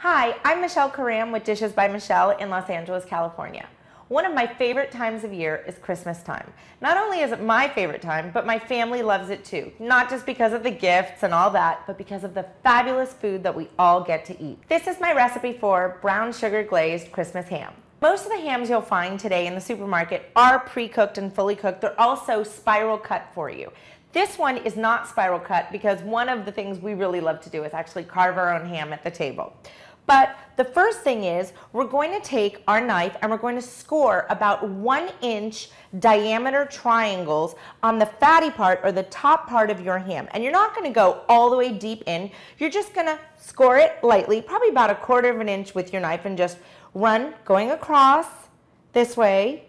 Hi, I'm Michelle Karam with Dishes by Michelle in Los Angeles, California. One of my favorite times of year is Christmas time. Not only is it my favorite time, but my family loves it too. Not just because of the gifts and all that, but because of the fabulous food that we all get to eat. This is my recipe for brown sugar glazed Christmas ham. Most of the hams you'll find today in the supermarket are pre-cooked and fully cooked. They're also spiral cut for you. This one is not spiral cut because one of the things we really love to do is actually carve our own ham at the table. But the first thing is we're going to take our knife and we're going to score about 1-inch diameter triangles on the fatty part or the top part of your ham. And you're not going to go all the way deep in. You're just going to score it lightly, probably about 1/4 of an inch with your knife, and just run going across this way.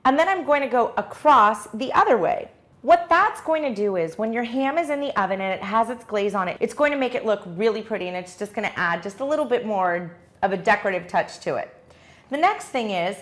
And then I'm going to go across the other way. What that's going to do is when your ham is in the oven and it has its glaze on it, it's going to make it look really pretty, and it's just going to add just a little bit more of a decorative touch to it. The next thing is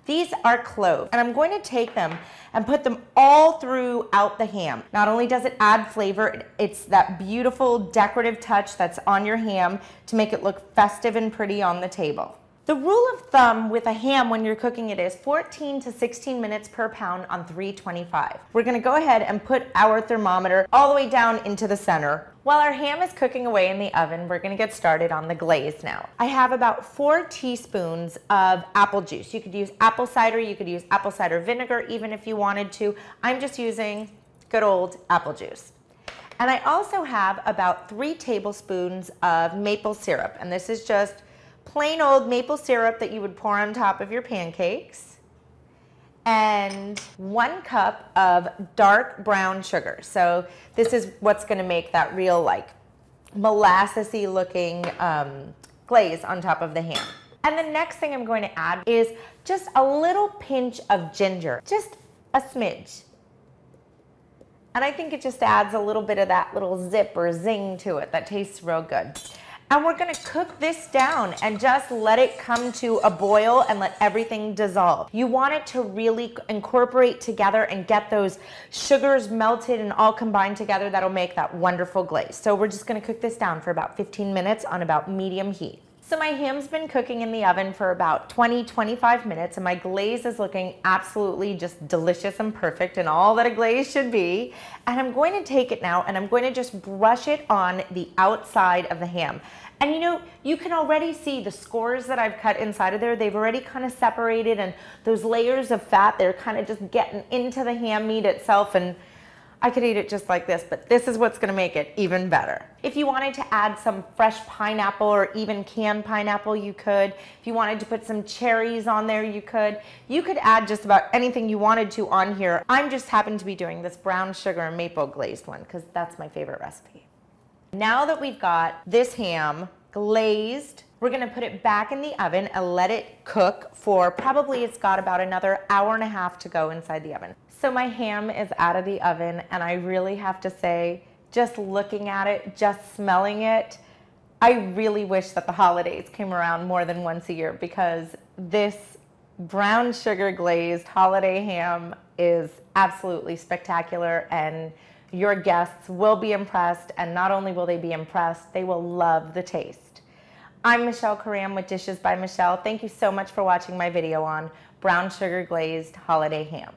these are cloves, and I'm going to take them and put them all throughout the ham. Not only does it add flavor, it's that beautiful decorative touch that's on your ham to make it look festive and pretty on the table. The rule of thumb with a ham when you're cooking it is 14 to 16 minutes per pound on 325. We're going to go ahead and put our thermometer all the way down into the center. While our ham is cooking away in the oven, we're going to get started on the glaze now. I have about 4 teaspoons of apple juice. You could use apple cider, you could use apple cider vinegar even if you wanted to. I'm just using good old apple juice. And I also have about 3 tablespoons of maple syrup, and this is just plain old maple syrup that you would pour on top of your pancakes, and 1 cup of dark brown sugar. So this is what's going to make that real like molassesy looking glaze on top of the ham. And the next thing I'm going to add is just a little pinch of ginger, just a smidge. And I think it just adds a little bit of that little zip or zing to it that tastes real good. And we're going to cook this down and just let it come to a boil and let everything dissolve. You want it to really incorporate together and get those sugars melted and all combined together. That'll make that wonderful glaze. So we're just going to cook this down for about 15 minutes on about medium heat. So my ham's been cooking in the oven for about 20-25 minutes, and my glaze is looking absolutely just delicious and perfect and all that a glaze should be. And I'm going to take it now and I'm going to just brush it on the outside of the ham. And you know, you can already see the scores that I've cut inside of there. They've already kind of separated, and those layers of fat, they're kind of just getting into the ham meat itself, and I could eat it just like this, but this is what's going to make it even better. If you wanted to add some fresh pineapple or even canned pineapple, you could. If you wanted to put some cherries on there, you could. You could add just about anything you wanted to on here. I'm just happen to be doing this brown sugar and maple glazed one because that's my favorite recipe. Now that we've got this ham glazed, we're going to put it back in the oven and let it cook for probably, it's got about another 1.5 hours to go inside the oven. So my ham is out of the oven, and I really have to say, just looking at it, just smelling it, I really wish that the holidays came around more than once a year, because this brown sugar glazed holiday ham is absolutely spectacular, and your guests will be impressed, and not only will they be impressed, they will love the taste. I'm Michelle Karam with Dishes by Michelle. Thank you so much for watching my video on brown sugar glazed holiday ham.